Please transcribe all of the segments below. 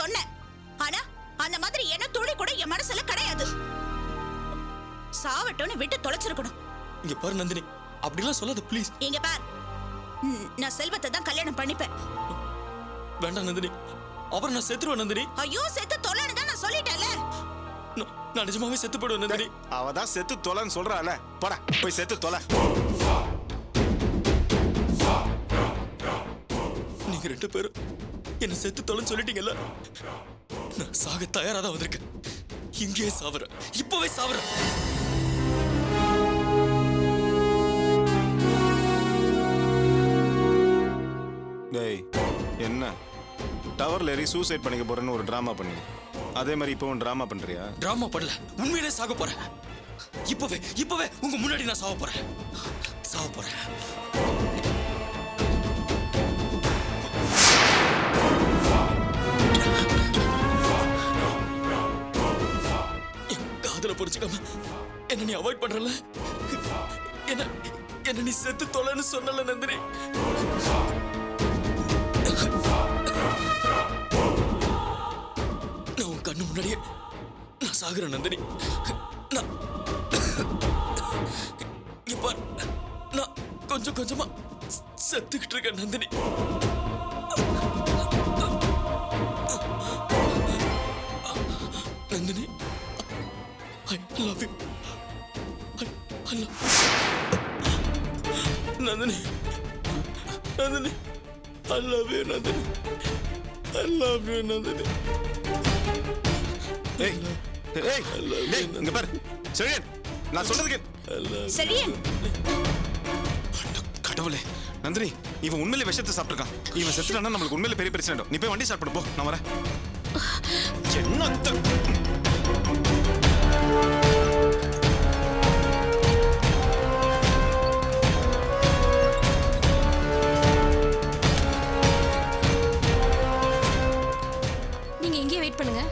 சொன்னேன். ஆனா அந்த மாதிரி என்ன துளி கூட என் மனசுல கிடையாது. சாவட்டோன்னு விட்டு தொலைச்சிருக்கணும். இங்க பாரு நந்தினி, அப்படிலாம் சொல்லாத ப்ளீஸ். இங்க பார், நான் செல்வத்தை தான் கல்யாணம் பண்ணிப்பேன். வேண்டாம் நந்தினி, அப்புறம் நான் செத்துருவேன் நந்தினி. ஐயோ, செத்து தொலைன்னு தான் நான் சொல்லிட்டேன்ல. நான் நிஜமாவே செத்து போயிடுவேன் நந்தினி. அவதான் செத்து தொலைன்னு சொல்றாள். போடா போய் செத்து தொலை. நீங்க ரெண்டு பேரும் என்ன செத்து தொலைன்னு சொல்லிட்டீங்கல்ல, நான் சாக தயாரா தான் வந்திருக்கேன். இங்கேயே சாவறேன், இப்பவே சாவறேன். டேய், என்ன டவர்ல ஏறி சூசைட் பண்ணிக்க போறேன்னு ஒரு டிராமா பண்ணி, அதே மாதிரி இப்பவும் டிராமா பண்றியா? டிராமா பண்ணல, உண்மையிலே சாக போறேன். இப்பவே உங்க முன்னாடி நான் சாவ போறேன். காதல புரிச்சுக்காம என்ன நீ அவாய்ட் பண்றல, என்ன நீ செத்து தொலைன்னு சொன்னல நந்தினி. நான் உன் கண்ணு முன்னாடியே நான் சாகுறேன் நந்தினி. இப்ப நான் கொஞ்சம் கொஞ்சமா செத்துக்கிட்டு இருக்கேன் Nandini. Nandini, I love you. I love Nandini, Nandini, I love you Nandini. I love you Nandini. ஏய் ஏய் டேய், இங்க பாரு செழியன், நான் சொல்றதுக்கு செழியன், கடவுளே. நந்தினி, இவன் உண்மையிலே விஷத்தை சாப்பிட்டுருக்கான். இவன் செத்துட்டானா நம்மளுக்கு உண்மையிலே பெரிய பிரச்சனை ஆயிடும். நீ போய் வண்டி ஸ்டார்ட் பண்ணு, போ, நான் வரேன். என்ன நீங்க எங்கேயே வெயிட் பண்ணுங்க.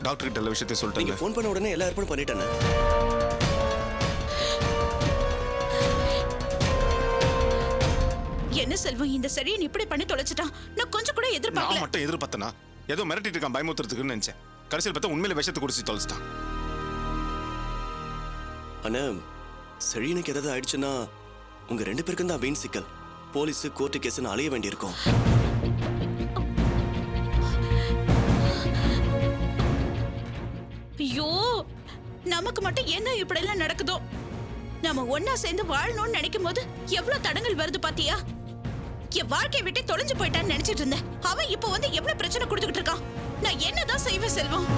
டாக்டர் கிட்ட எல்லா விஷயத்தையும் சொல்லிட்டேன். நீங்க ஃபோன் பண்ண உடனே எல்லா ஏற்பாடும் பண்ணிட்டேன். என்ன செல்வம், இந்த செழியன் இப்படி பண்ணி தொலைச்சிட்டான். நான் கொஞ்சம் கூட எதிர்பார்க்கல. நான் மட்டும் எதிர்பார்த்தனா ஏதோ மிரட்டிட்டு இருக்கான் பயமுறுத்துறதுக்குன்னு நினைச்சேன். கடைசியில் பார்த்தா உண்மையில விஷத்தை குடிச்சு தொலைச்சிட்டான். ஆனா செழியனுக்கு ஏதாவது ஆயிடுச்சுன்னா உங்க ரெண்டு பேருக்கும் தான் வீண் சிக்கல். போலீஸ் கோர்ட்டு கேஸ்னு அலைய வேண்டியிருக்கும். ஐயோ, நமக்கு மட்டும் என்ன இப்படி எல்லாம் நடக்குதோ. நாம ஒன்னா சேர்ந்து வாழணும்னு நினைக்கும் போது எவ்வளவு தடங்கள் வருது பாத்தியா? என் வாழ்க்கையை விட்டு தொலைஞ்சு போயிட்டான்னு நினைச்சிட்டு இருந்தேன். அவன் இப்போ வந்து எவ்வளவு பிரச்சனை கொடுத்துக்கிட்டு இருக்கான். நான் என்னதான் செய்வேன் செல்வம்?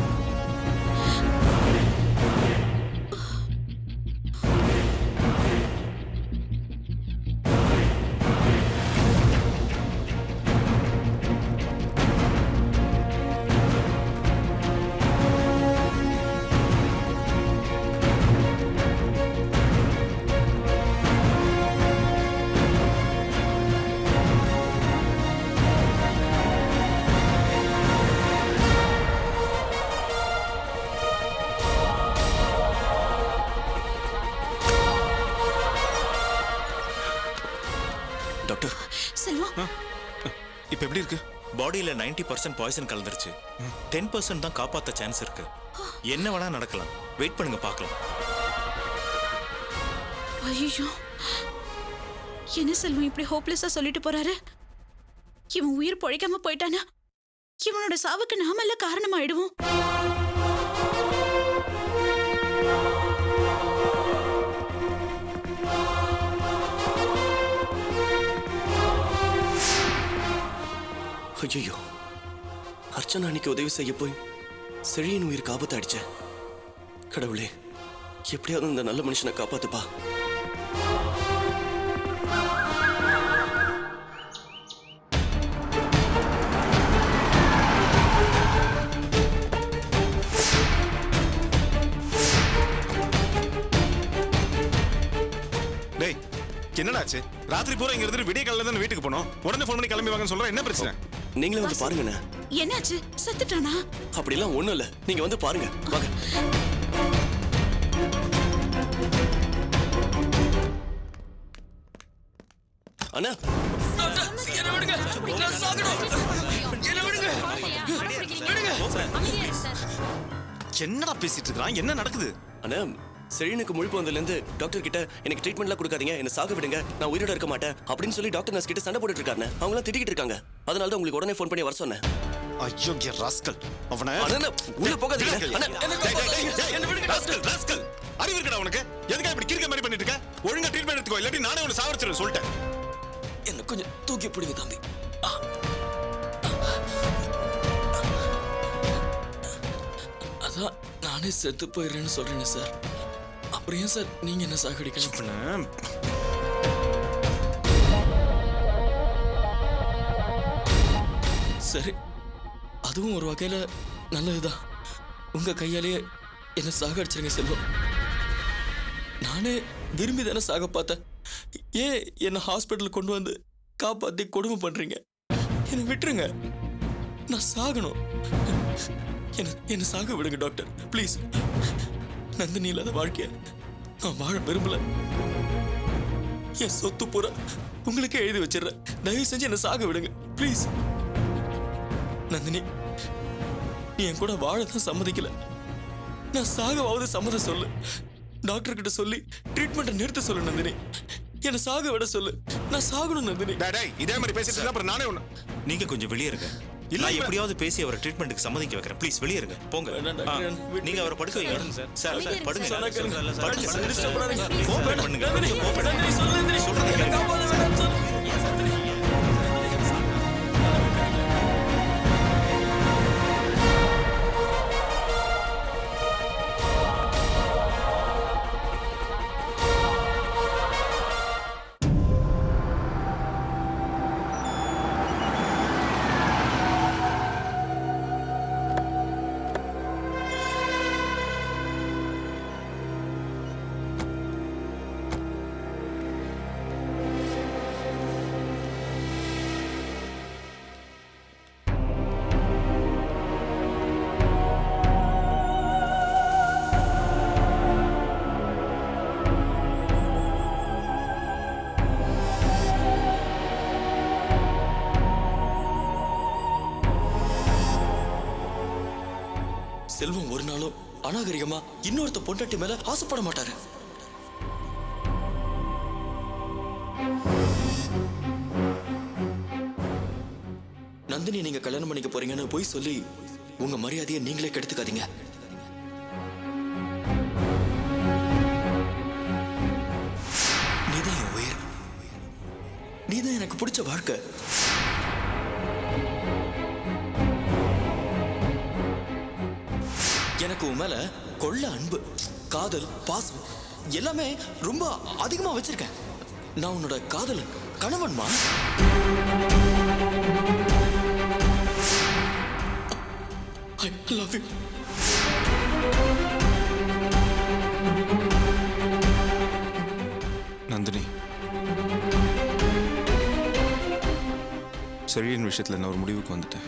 டாக்டர், செல்வம், இப்ப எப்படி இருக்கு? பாடியில 90% பாய்சன் கலந்துருச்சு. 10% தான் காப்பாத்த சான்ஸ் இருக்கு. என்ன வேணா நடக்கலாம். வெயிட் பண்ணுங்க, பார்க்கலாம். ஐயோ, என்ன செல்வம் இப்படி ஹோப்லெஸ்ஸா சொல்லிட்டு போறாரு? இவன் உயிர் பொழைக்காம போயிட்டானா இவனோட சாவுக்கு நாமல்ல காரணமாயிடுவோம். ஐயோ, அர்ச்சனா அன்னைக்கு உதவி செய்ய போய் செழியன் உயிருக்கு ஆபத்து ஆயிடுச்ச. கடவுளே, எப்படியாவது இந்த நல்ல மனுஷனை காப்பாத்துப்பா. டேய், என்னடாச்சு? ராத்திரி பூரா இங்க இருந்து விடிய காலையில தான் வீட்டுக்கு போனோம். உடனே ஃபோன் பண்ணி கிளம்பி வாங்கன்னு சொல்ற. என்ன பிரச்சனை? நீங்களே வந்து பாருங்கண்ணே. என்னாச்சு? செத்துட்டானா? அப்படிலாம் ஒண்ணும் இல்ல, நீங்க வந்து பாருங்க, வாங்க. அண்ணா, என்னடா பேசிட்டு இருக்கான்? என்ன நடக்குது? அண்ணா செழியனுக்கு முழிப்பு வந்ததுலேருந்து டாக்டர் கிட்ட எனக்கு ட்ரீட்மெண்ட்லாம் கொடுக்காதீங்க, என்ன சாக விடுங்க, நான் உயிரோட இருக்க மாட்டேன் அப்படின்னு சொல்லி டாக்டர் நர்ஸ் கிட்ட சண்டை போட்டுட்டு இருக்காங்க. அவங்களாம் திட்டிக்கிட்டு இருக்காங்க. அதனால தான் உங்களுக்கு உடனே ஃபோன் பண்ணி வர சொன்னேன். ஐயோ ராஸ்கல், அவனை அண்ணா உள்ள போகாதீங்க. அண்ணா, ராஸ்கல், அறிவு இருக்கடா உனக்கு? எதுக்கு இப்படி கிறுக்க மாதிரி பண்ணிட்டு இருக்க? ஒழுங்கா ட்ரீட்மெண்ட் எடுத்துக்கோ, இல்லாட்டி நானே உன்னை சாவடிச்சிருவேன் சொல்லிட்டேன். என்ன கொஞ்சம் தூக்கி பிடிங்க தம்பி. அதான் நானே செத்து போயிடுறேன்னு சொல்றேன் சார். அப்புறம் ஏன் சார் நீங்க என்ன சாகடிக்கணும்? சரி, அதுவும் ஒரு வகையில நல்லதுதான். உங்க கையாலேயே என்ன சாகடிச்சிருங்க செல்வம். நானே விரும்பி தானே சாக பார்த்தேன். ஏன் என்ன ஹாஸ்பிட்டல் கொண்டு வந்து காப்பாத்தி கொடுமை பண்றீங்க? என்னை விட்டுருங்க, நான் சாகணும். என்ன சாக விடுங்க டாக்டர் ப்ளீஸ். நந்தினி இல்லாத வாழ்க்கைய நான் வாழ விரும்பல. என் சொத்து பூரா உங்களுக்கே எழுதி வச்சிடுறேன். தயவு செஞ்சு என்ன சாக விடுங்க ப்ளீஸ். நந்தினி, நீ என் கூட வாழதான் சம்மதிக்கல. நான் சாகவாவது சம்மதம் சொல்லு. டாக்டர் கிட்ட சொல்லி ட்ரீட்மெண்ட்டை நிறுத்த சொல்லு நந்தினி. என்ன சாக விட சொல்லு. நான் சாகணும் நந்தினி. இதே மாதிரி பேசிட்டு இருந்தா அப்புறம் நானே ஒண்ணு. நீங்க கொஞ்சம் வெளியே இருங்க. இல்ல எப்படியாவது பேசி அவரை ட்ரீட்மெண்ட்டுக்கு சம்மதிக்க வைக்கிறேன். ப்ளீஸ் வெளியே இருங்க, போங்க. நீங்க அவரை படுக்க வைங்க சார். சார் படுங்க, செல்வம் ஒரு நாளும் அநாகரிகமா இன்னொருத்த பொண்டாட்டி மேல ஆசைப்பட மாட்டாரு. நந்தினி நீங்க கல்யாணம் பண்ணிக்க போறீங்கன்னு போய் சொல்லி உங்க மரியாதையை நீங்களே கெடுத்துக்காதீங்க. நீதான் என் உயிர், நீதான் எனக்கு பிடிச்ச வாழ்க்கை. எனக்கு உன் மேல கொள்ள அன்பு, காதல், பாசம் எல்லாமே ரொம்ப அதிகமா வச்சிருக்கேன். நான் உன்னோட காதலன், கணவன்மா. I love you. Nandini, Chezhiyan விஷயத்துல நான் ஒரு முடிவுக்கு வந்துட்டேன்.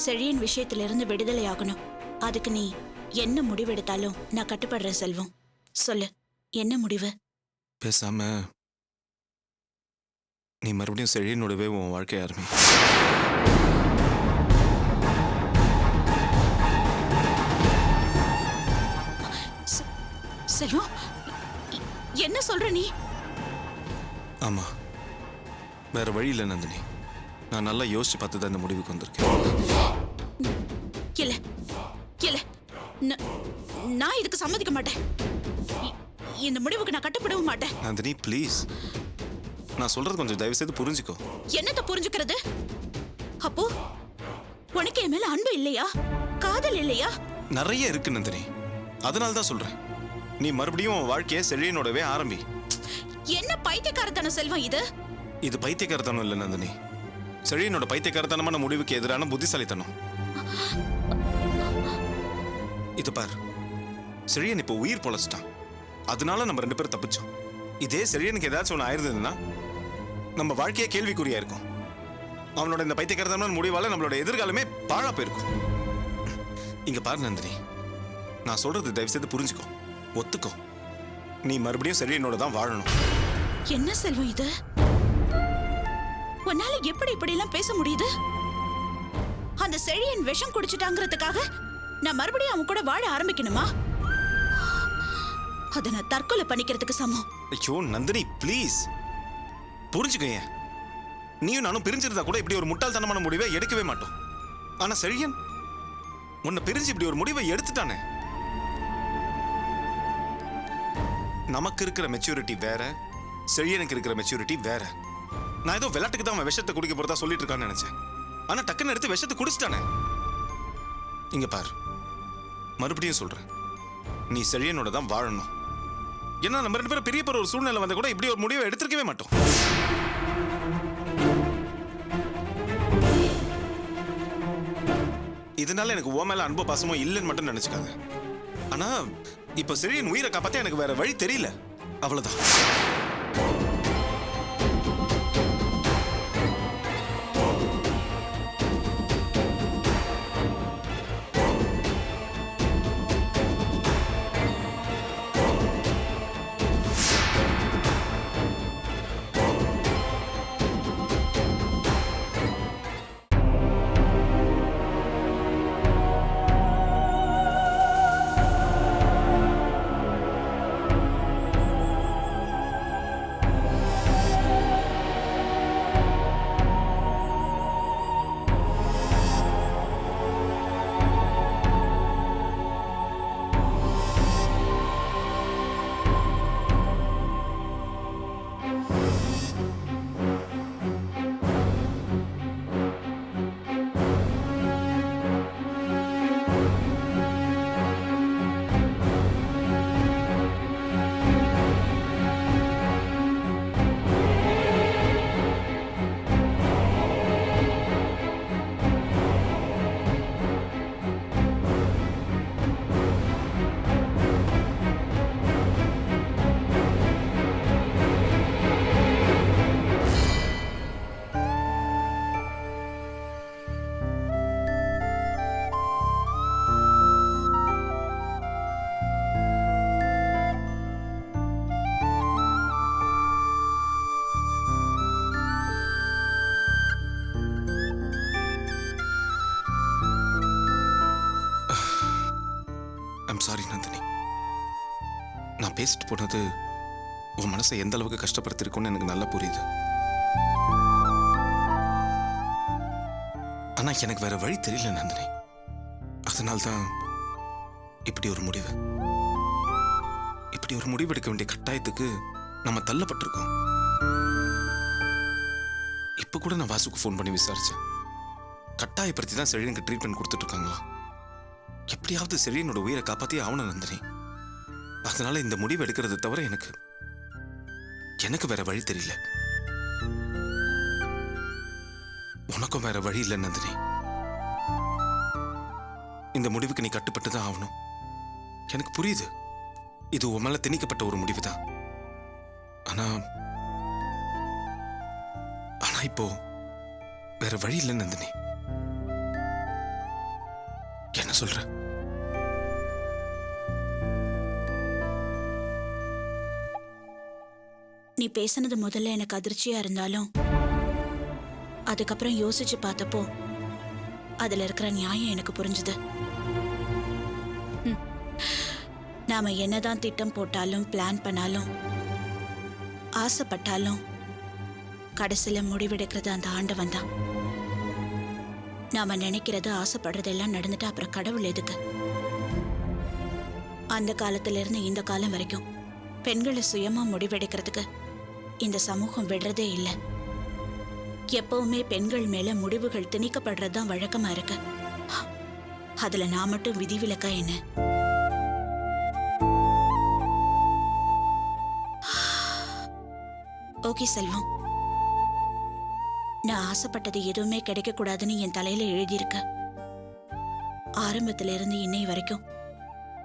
செழியன் விஷயத்திலிருந்து விடுதலை ஆகணும். அதுக்கு நீ என்ன முடிவெடுத்தாலும் நான் கட்டுப்படுறேன் செல்வம். சொல்லு, என்ன முடிவு? பேசாம நீ மறுபடியும் செழியனோடவே உன் வாழ்க்கைய ஆரம்பி. செல்வம், என்ன சொல்ற நீ? ஆமா, வேற வழி இல்லை நந்தினி. நான் நல்லா யோசிச்சு பார்த்து தான் இந்த முடிவுக்கு வந்திருக்கேன். இல்ல இல்ல, நான் இதுக்கு சம்மதிக்க மாட்டேன். இந்த முடிவுக்கு நான் கட்டுப்படவும் மாட்டேன். நந்தினி ப்ளீஸ், நான் சொல்றது கொஞ்சம் தயவு செய்து புரிஞ்சுக்கோ. என்னத்த புரிஞ்சுக்கிறது? அப்போ உனக்கு என் மேல அன்பு இல்லையா? காதல் இல்லையா? நிறைய இருக்கு நந்தினி, அதனால தான் சொல்றேன். நீ மறுபடியும் உன் வாழ்க்கையை செழியனோடவே ஆரம்பி. என்ன பைத்தியக்காரத்தனம் செல்வம் இது? இது பைத்தியக்காரத்தனம் இல்லை நந்தினி, செழியனோட பைத்தியக்காரத்தனமான முடிவுக்கு எதிரான புத்திசாலித்தனம். இது பார், செழியன் இப்போ உயிர் பொழைச்சிட்டான். அதனால நம்ம 2 பேரும் தப்பிச்சோம். இதே செழியனுக்கு ஏதாச்சும் ஒன்று ஆயிருந்ததுன்னா நம்ம வாழ்க்கையே கேள்விக்குறியா இருக்கும். அவனோட இந்த பைத்தியக்காரத்தனமான முடிவால நம்மளோட எதிர்காலமே பாழா போயிருக்கும். இங்க பாரு நந்தினி, நான் சொல்றது தயவு செய்து புரிஞ்சுக்கோ, ஒத்துக்கோ. நீ மறுபடியும் செழியனோட தான் வாழணும். என்ன செல்வம் இது? உன்னால எப்படி இப்படி எல்லாம் பேச முடியுது? அந்த செழியன் விஷம் குடிச்சிட்டாங்கிறதுக்காக நான் மறுபடியும் அவன் கூட வாழ ஆரம்பிக்கணுமா? அதை நான் தற்கொலை பண்ணிக்கிறதுக்கு சமம். ஐயோ நந்தினி ப்ளீஸ் புரிஞ்சுக்கங்க. நீயும் நானும் பிரிஞ்சிருந்தா கூட இப்படி ஒரு முட்டாள்தனமான முடிவை எடுக்கவே மாட்டோம். ஆனா செழியன் உன்னை பிரிஞ்சு இப்படி ஒரு முடிவை எடுத்துட்டானே. நமக்கு இருக்கிற மெச்சூரிட்டி வேற, செழியனுக்கு இருக்கிற மெச்சூரிட்டி வேற. நான் ஏதோ விளையாட்டுக்கு தான் அவன் விஷத்தை குடிக்க போறதா சொல்லிட்டு இருக்கான்னு நினைச்சேன். ஆனா டக்குன்னு எடுத்து விஷத்தை குடிச்சிட்டானே. இங்க பாரு, மறுபடியும் சொல்றேன், நீ செழியனோட தான் வாழணும். ஏன்னா நம்ம 2 பேரும் பெரிய போற ஒரு சூழ்நிலை வந்த கூட இப்படி ஒரு முடிவை எடுத்திருக்கவே மாட்டோம். இதனால எனக்கு ஓ மேல அன்பு பாசமோ இல்லைன்னு மட்டும் நினைச்சுக்காத. ஆனா இப்ப செழியன் உயிரை காப்பாத்த எனக்கு வேற வழி தெரியல, அவ்வளவுதான். சாரி நந்தினி, நான் பேசிட்டு போனது உன் மனசை எந்த அளவுக்கு கஷ்டப்படுத்திருக்கும்னு எனக்கு நல்லா புரியுது. ஆனா எனக்கு வேற வழி தெரியல நந்தினி. அதனால்தான் இப்படி ஒரு முடிவு எடுக்க வேண்டிய கட்டாயத்துக்கு நம்ம தள்ளப்பட்டிருக்கோம். இப்ப கூட நான் வாசுக்கு ஃபோன் பண்ணி விசாரிச்சேன். கட்டாயப்படுத்தி தான் செழியனுக்கு ட்ரீட்மெண்ட் கொடுத்துட்டு இருக்காங்களா. எப்படியாவது செழியனோட உயிரை காப்பாத்தி ஆகணும் நந்தினி. அதனால இந்த முடிவு எடுக்கிறது தவிர எனக்கு வேற வழி தெரியல. உனக்கும் வேற வழி இல்லை நந்தினி. இந்த முடிவுக்கு நீ கட்டுப்பட்டு தான் ஆகணும். எனக்கு புரியுது, இது உன் மேல திணிக்கப்பட்ட ஒரு முடிவு தான். ஆனா இப்போ வேற வழி இல்லை நந்தினி. என்ன சொல்ற? நீ பேசினது முதல்ல எனக்கு அதிர்ச்சியா இருந்தாலும் அதுக்கப்புறம் யோசிச்சு பார்த்தப்போ அதுல இருக்கிற நியாயம் எனக்கு புரிஞ்சுது. நாம என்னதான் திட்டம் போட்டாலும் பிளான் பண்ணாலும் ஆசைப்பட்டாலும் கடைசியில முடிவெடுக்கிறது அந்த ஆண்டவன் தான். நாம நினைக்கிறது ஆசைப்படுறதெல்லாம் நடந்துட்டு அப்புறம் கடவுள் எதுக்கு? அந்த காலத்துல இருந்து இந்த காலம் வரைக்கும் பெண்களை சுயமா முடிவெடுக்கிறதுக்கு இந்த சமூகம் விடுறதே இல்லை. எப்பவுமே பெண்கள் மேல முடிவுகள் திணிக்கப்படுறதுதான் வழக்கமா இருக்கு. அதுல நான் மட்டும் விதிவிலக்கா என்ன? ஓகே செல்வம், நான் ஆசைப்பட்டது எதுவுமே கிடைக்க கூடாதுன்னு என் தலையில எழுதியிருக்க. ஆரம்பத்துல இருந்து இன்னை வரைக்கும்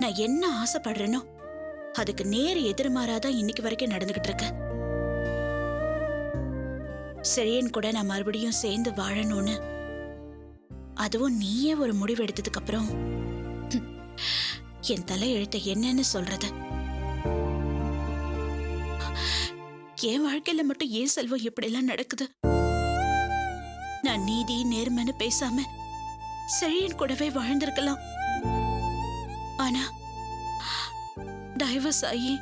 நான் என்ன ஆசைப்படுறேனோ அதுக்கு நேர் எதிர்மாறாதான் இன்னைக்கு வரைக்கும் நடந்துகிட்டு இருக்க. செழியன் கூட நான் மறுபடியும் சேர்ந்து வாழணும்னு, அதுவும் நீயே ஒரு முடிவு எடுத்ததுக்கு அப்புறம் என் தலை எழுத்த என்னன்னு சொல்றது? என் வாழ்க்கையில மட்டும் ஏன் செல்வம் இப்படி எல்லாம் நடக்குது? நான் நீதி நேர்மைன்னு பேசாம செழியன் கூடவே வாழ்ந்திருக்கலாம். ஆனா டைவர்ஸ் ஆகி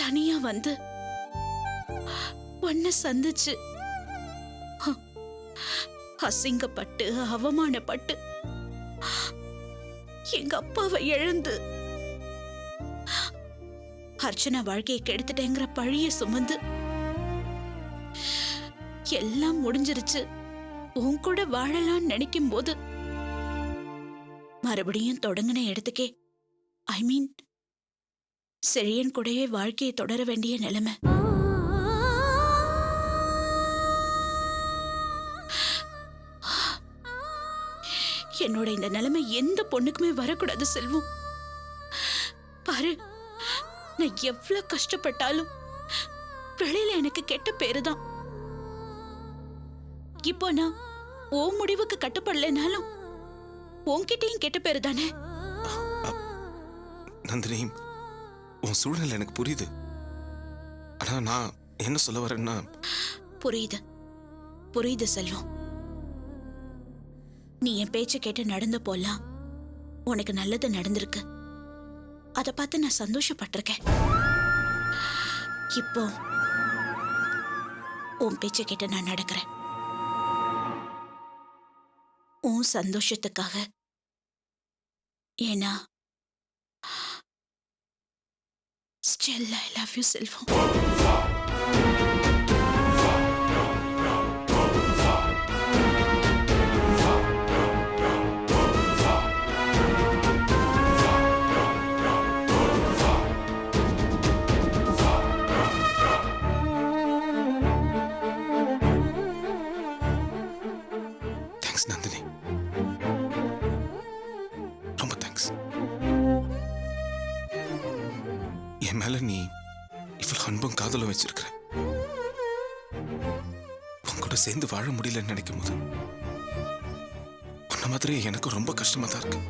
தனியா வந்து உன்னை சந்திச்சு அசிங்கப்பட்டு அவமானப்பட்டு எங்க அப்பாவை இழந்து அர்ச்சனா வாழ்க்கையை கெடுத்துட்டேங்கிற பழிய சுமந்து எல்லாம் முடிஞ்சிருச்சு உன் கூட வாழலாம்னு நினைக்கும் போது மறுபடியும் தொடங்கின இடத்துக்கே ஐ மீன் செழியன் கூடவே வாழ்க்கையை தொடர வேண்டிய நிலைமை. என்னோட இந்த நிலைமை எந்த பொண்ணுக்குமே வரக்கூடாது செல்வம். பாரு, நான் எவ்வளவு கஷ்டப்பட்டாலும் வெளியில எனக்கு கெட்ட பேரு தான். இப்போ நான் உன் முடிவுக்கு கட்டுப்படலைனாலும் உன்கிட்டயும் கெட்ட பேரு தானே. நந்தினி, உன் சூழ்நிலை எனக்கு புரியுது. ஆனா நான் என்ன சொல்ல வரேன்னா, புரியுது புரியுது செல்வம். நீ என் பேச்ச கேட்டு நடந்து போலாம் உனக்கு நல்லது நடந்திருக்கு. அத பார்த்து நான் சந்தோஷப்பட்டிருக்கேன். இப்போ உன் பேச்ச கேட்டு நான் நடக்கிறேன். உன் சந்தோஷத்துக்காக. ஏன்னா ஸ்டில் ஐ லவ் யூ செல்வம். நந்தினி, ரொம்ப தேங்க்ஸ். என் மேல நீ இவ்வளவு அன்பும் காதலும் வச்சிருக்கிற. உன் கூட சேர்ந்து வாழ முடியலன்னு நினைக்கும் போது உன்ன மாதிரி எனக்கு ரொம்ப கஷ்டமா தான் இருக்கு.